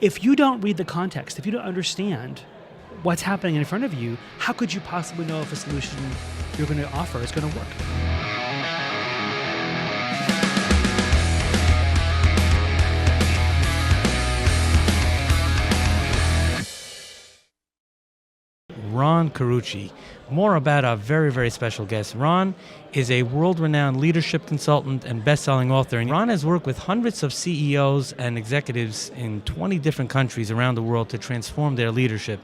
If you don't read the context, if you don't understand what's happening in front of you, how could you possibly know if a solution you're going to offer is going to work? Ron Carucci. More about our very, very special guest. Ron is a world-renowned leadership consultant and best-selling author. And Ron has worked with hundreds of CEOs and executives in 20 different countries around the world to transform their leadership.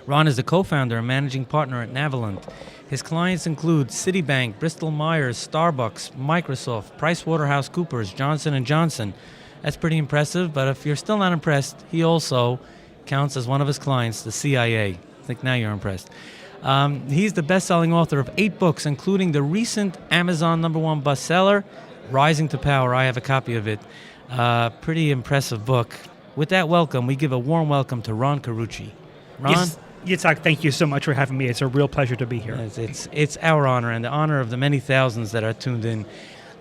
Ron is the co-founder and managing partner at Navilant. His clients include Citibank, Bristol Myers, Starbucks, Microsoft, PricewaterhouseCoopers, Johnson & Johnson. That's pretty impressive, but if you're still not impressed, he also counts as one of his clients, the CIA. I think now you're impressed. He's the best-selling author of 8 books, including the recent Amazon #1 bestseller, Rising to Power. I have a copy of it. Pretty impressive book. With that welcome, we give a warm welcome to Ron Carucci. Ron? Yes, Yitzchok, thank you so much for having me. It's a real pleasure to be here. It's our honor and the honor of the many thousands that are tuned in.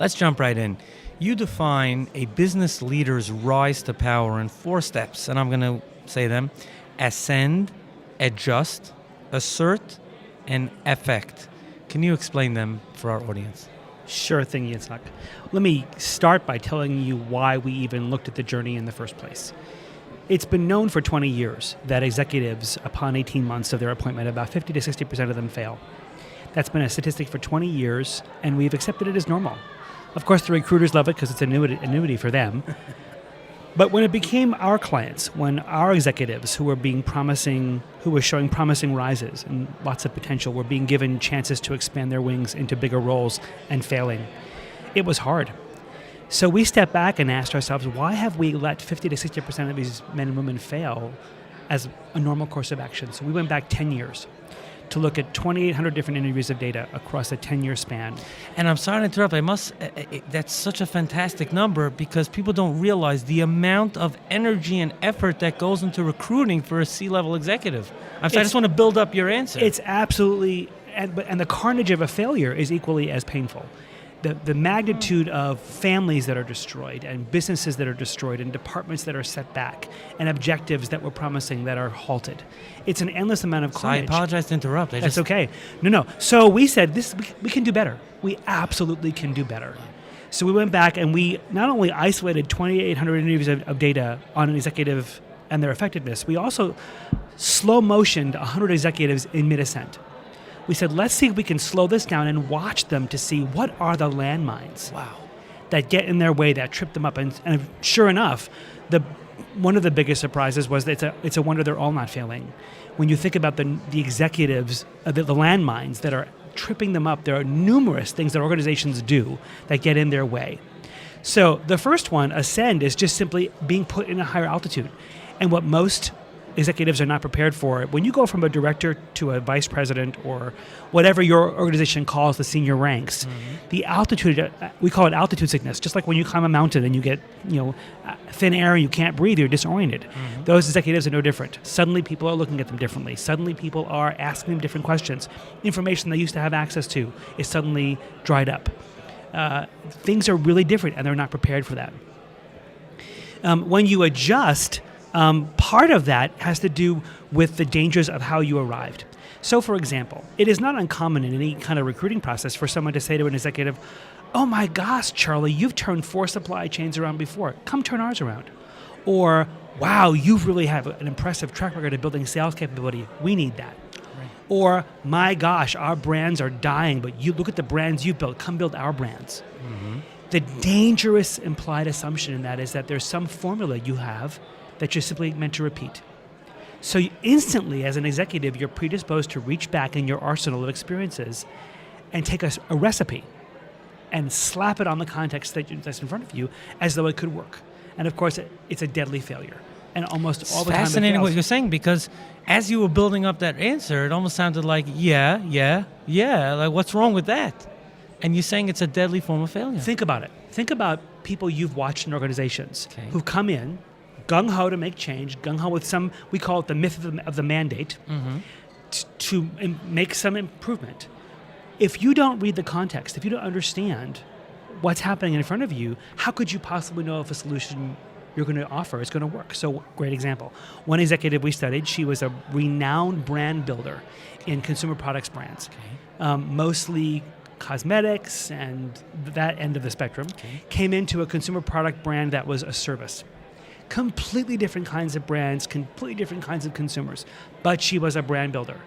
Let's jump right in. You define a business leader's rise to power in 4 steps, and I'm going to say them: ascend, adjust, assert, and affect. Can you explain them for our audience? Sure thing, Yitzchok. Let me start by telling you why we even looked at the journey in the first place. It's been known for 20 years that executives, upon 18 months of their appointment, about 50 to 60% of them fail. That's been a statistic for 20 years, and we've accepted it as normal. Of course, the recruiters love it because it's annuity for them. But when it became our clients, when our executives who were showing promising rises and lots of potential were being given chances to expand their wings into bigger roles and failing, it was hard. So we stepped back and asked ourselves, why have we let 50 to 60% of these men and women fail as a normal course of action? So we went back 10 years to look at 2,800 different interviews of data across a 10-year span. And I'm sorry to interrupt. That's such a fantastic number because people don't realize the amount of energy and effort that goes into recruiting for a C-level executive. I just want to build up your answer. It's absolutely, and the carnage of a failure is equally as painful. The magnitude of families that are destroyed and businesses that are destroyed and departments that are set back and objectives that were promising that are halted. It's an endless amount of carnage. I apologize to interrupt. That's okay. No. So we said, we can do better. We absolutely can do better. So we went back and we not only isolated 2,800 interviews of data on an executive and their effectiveness, we also slow motioned 100 executives in mid-ascent. We said, let's see if we can slow this down and watch them to see what are the landmines that get in their way, that trip them up. And sure enough, one of the biggest surprises was that it's a wonder they're all not failing. When you think about the executives, the landmines that are tripping them up, there are numerous things that organizations do that get in their way. So the first one, ascend, is just simply being put in a higher altitude. And what most executives are not prepared for, when you go from a director to a vice president or whatever your organization calls the senior ranks, the altitude, we call it altitude sickness, just like when you climb a mountain and you get thin air and you can't breathe, you're disoriented. Those executives are no different. Suddenly people are looking at them differently. Suddenly people are asking them different questions. Information they used to have access to is suddenly dried up. Things are really different and they're not prepared for that. When you adjust, part of that has to do with the dangers of how you arrived. So, for example, it is not uncommon in any kind of recruiting process for someone to say to an executive, oh my gosh, Charlie, you've turned 4 supply chains around before. Come turn ours around. Or, wow, you really have an impressive track record of building sales capability. We need that. Right. Or, my gosh, our brands are dying, but you look at the brands you've built. Come build our brands. The dangerous implied assumption in that is that there's some formula you have that you're simply meant to repeat. So instantly, as an executive, you're predisposed to reach back in your arsenal of experiences and take a recipe and slap it on the context that's in front of you as though it could work. And of course, it's a deadly failure. And almost all the time it fails. It's fascinating what you're saying, because as you were building up that answer, it almost sounded like, yeah, like what's wrong with that? And you're saying it's a deadly form of failure. Think about it. Think about people you've watched in organizations who've come in, gung-ho to make change, gung-ho with some, we call it the myth of the mandate, to make some improvement. If you don't read the context, if you don't understand what's happening in front of you, how could you possibly know if a solution you're going to offer is going to work. So, great example. One executive we studied, she was a renowned brand builder in consumer products brands, mostly cosmetics and that end of the spectrum, came into a consumer product brand that was a service. Completely different kinds of brands, completely different kinds of consumers, but she was a brand builder.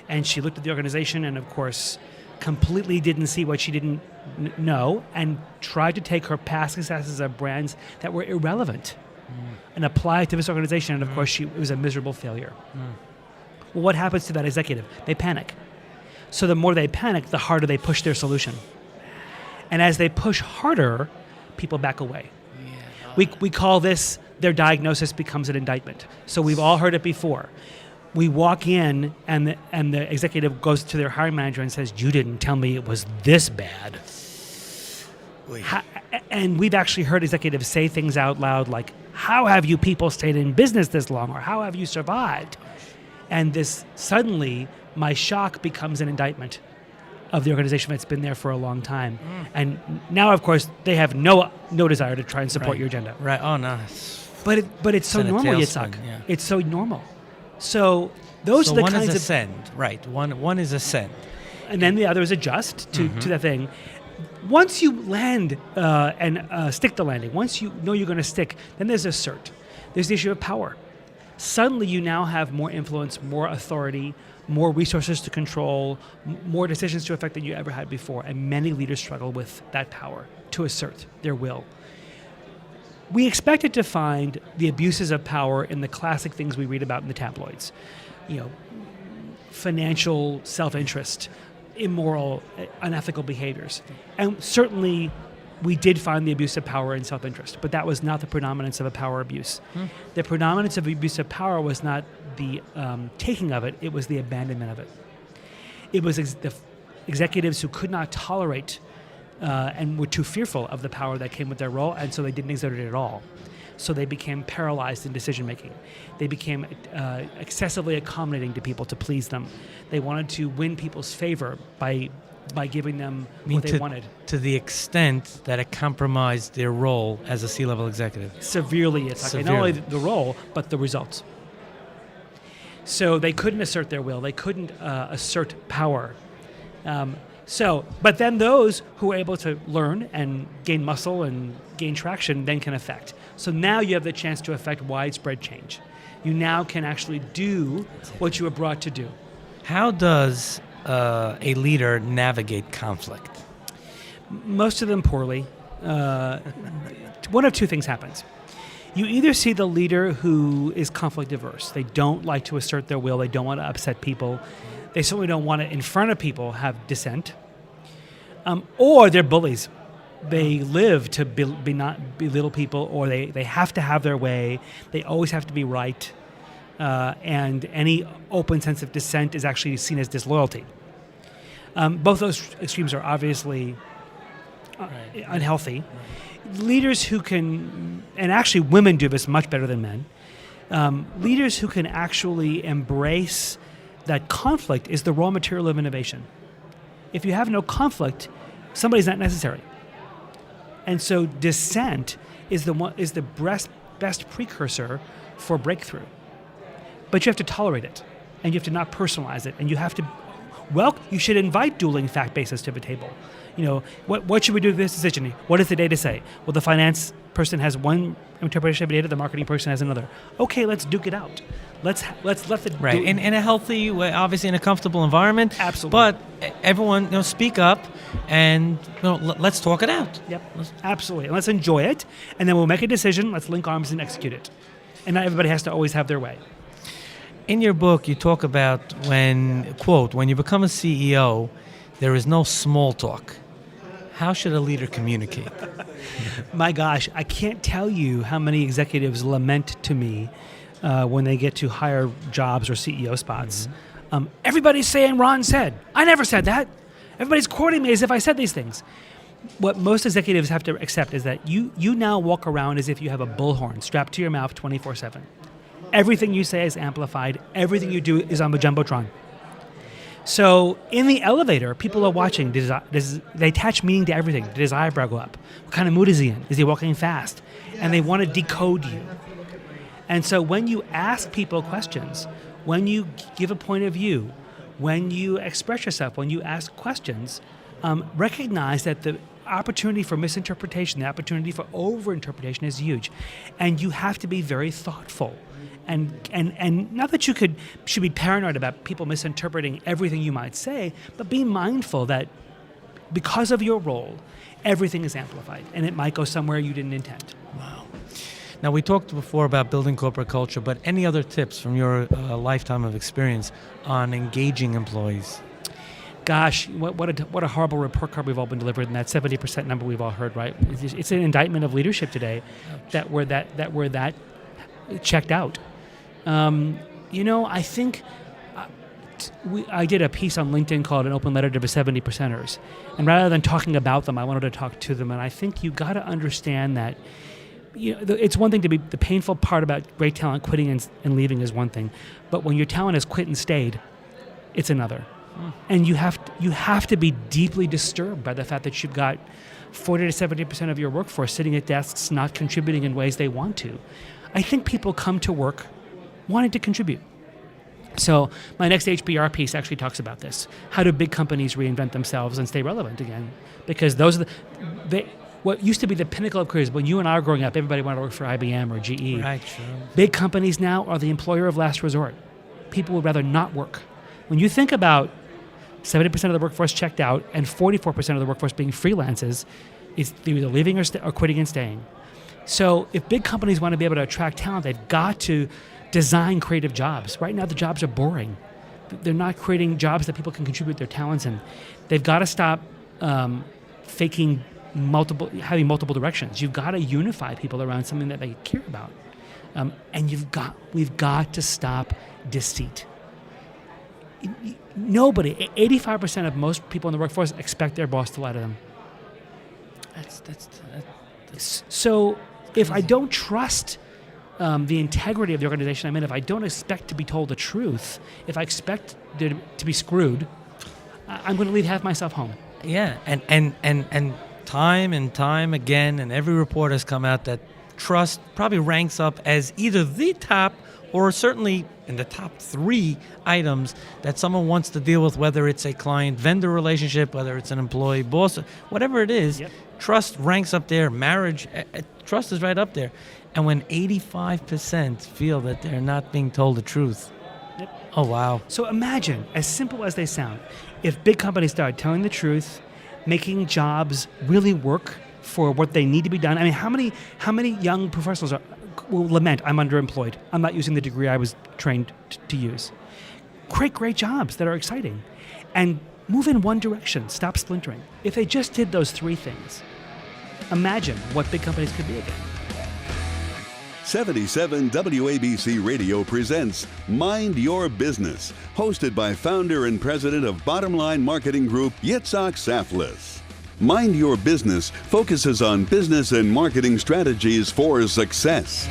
And she looked at the organization and, of course, completely didn't see what she didn't know and tried to take her past successes of brands that were irrelevant and apply it to this organization. And, of course, it was a miserable failure. Well, what happens to that executive? They panic. So the more they panic, the harder they push their solution. And as they push harder, people back away. Yeah. We call this, their diagnosis becomes an indictment. So we've all heard it before. We walk in and the executive goes to their hiring manager and says, "You didn't tell me it was this bad." And we've actually heard executives say things out loud like, "How have you people stayed in business this long?" or "How have you survived?" And this suddenly, my shock becomes an indictment of the organization that's been there for a long time. And now, of course, they have no desire to try and support your agenda. Right. Oh, no. But it's so normal, Yitzchok. Yeah. It's so normal. So those are the kinds of... one is ascend, right. One is ascend. And then the other is adjust to that thing. Once you land and stick the landing, once you know you're going to stick, then there's assert. There's the issue of power. Suddenly you now have more influence, more authority, more resources to control, more decisions to affect than you ever had before. And many leaders struggle with that power to assert their will. We expected to find the abuses of power in the classic things we read about in the tabloids. Financial self-interest, immoral, unethical behaviors. And certainly we did find the abuse of power and self-interest, but that was not the predominance of a power abuse. The predominance of abuse of power was not the taking of it, it was the abandonment of it. It was the executives who could not tolerate and were too fearful of the power that came with their role, and so they didn't exert it at all. So they became paralyzed in decision-making. They became excessively accommodating to people to please them. They wanted to win people's favor by giving them what they wanted. To the extent that it compromised their role as a C-level executive. Severely, it's like not only the role, but the results. So they couldn't assert their will. They couldn't assert power. But then those who are able to learn and gain muscle and gain traction then can affect. So now you have the chance to affect widespread change. You now can actually do what you were brought to do. How does a leader navigate conflict? Most of them poorly. One of two things happens. You either see the leader who is conflict averse. They don't like to assert their will. They don't want to upset people. They certainly don't want to, in front of people, have dissent. Or they're bullies. They live to not belittle people, or they have to have their way. They always have to be right. And any open sense of dissent is actually seen as disloyalty. Both those extremes are obviously unhealthy. Leaders who can, and actually women do this much better than men, leaders who can actually embrace that conflict is the raw material of innovation. If you have no conflict, somebody's not necessary. And so dissent is the best precursor for breakthrough. But you have to tolerate it, and you have to not personalize it, and you have to, you should invite dueling fact bases to the table. What should we do with this decision? What does the data say? Well, the finance person has one interpretation of data, the marketing person has another. Okay, let's duke it out. Let's let the right in a healthy way, obviously in a comfortable environment. Absolutely. But everyone, speak up, and let's talk it out. Yep, absolutely, and let's enjoy it, and then we'll make a decision. Let's link arms and execute it. And not everybody has to always have their way. In your book, you talk about when you become a CEO, there is no small talk. How should a leader communicate? My gosh, I can't tell you how many executives lament to me when they get to higher jobs or CEO spots. Everybody's saying Ron said. I never said that. Everybody's quoting me as if I said these things. What most executives have to accept is that you now walk around as if you have a bullhorn strapped to your mouth 24/7. Everything you say is amplified. Everything you do is on the jumbotron. So in the elevator, people are watching. They attach meaning to everything. Did his eyebrow go up? What kind of mood is he in? Is he walking fast? And they want to decode you. And so when you ask people questions, when you give a point of view, when you express yourself, when you ask questions, recognize that the opportunity for misinterpretation, the opportunity for overinterpretation is huge. And you have to be very thoughtful. And not that you should be paranoid about people misinterpreting everything you might say, but be mindful that because of your role, everything is amplified, and it might go somewhere you didn't intend. Wow. Now, we talked before about building corporate culture, but any other tips from your lifetime of experience on engaging employees? Gosh, what a horrible report card we've all been delivered, and that 70% number we've all heard, right? It's an indictment of leadership today that we're that checked out. I think I did a piece on LinkedIn called An Open Letter to the 70 Percenters. And rather than talking about them, I wanted to talk to them. And I think you got to understand that it's one thing to be the painful part about great talent quitting and leaving is one thing. But when your talent has quit and stayed, it's another. And you have to be deeply disturbed by the fact that you've got 40 to 70% of your workforce sitting at desks not contributing in ways they want to. I think people come to work wanting to contribute. So my next HBR piece actually talks about this. How do big companies reinvent themselves and stay relevant again? Because those are what used to be the pinnacle of careers. When you and I were growing up, everybody wanted to work for IBM or GE. Right, sure. Big companies now are the employer of last resort. People would rather not work. When you think about 70% of the workforce checked out and 44% of the workforce being freelancers, it's either leaving or quitting and staying. So if big companies want to be able to attract talent, they've got to design creative jobs. Right now, the jobs are boring. They're not creating jobs that people can contribute their talents in. They've got to stop having multiple directions. You've got to unify people around something that they care about. And we've got to stop deceit. Nobody, 85% of most people in the workforce expect their boss to lie to them. So if I don't trust the integrity of the organization I'm in, if I don't expect to be told the truth, if I expect to be screwed, I'm going to leave half myself home. Yeah, and time again, and every report has come out that trust probably ranks up as either the top or certainly in the top 3 items that someone wants to deal with, whether it's a client-vendor relationship, whether it's an employee-boss, whatever it is. Yep. Trust ranks up there. Marriage, trust is right up there. And when 85% feel that they're not being told the truth, yep. Oh, wow. So imagine, as simple as they sound, if big companies started telling the truth, making jobs really work for what they need to be done. I mean, how many young professionals will lament, I'm underemployed. I'm not using the degree I was trained to use. Great jobs that are exciting. And move in one direction. Stop splintering. If they just did those 3 things, imagine what big companies could be again. 77 WABC Radio presents Mind Your Business, hosted by founder and president of Bottom Line Marketing Group, Yitzchok Saftlas. Mind Your Business focuses on business and marketing strategies for success.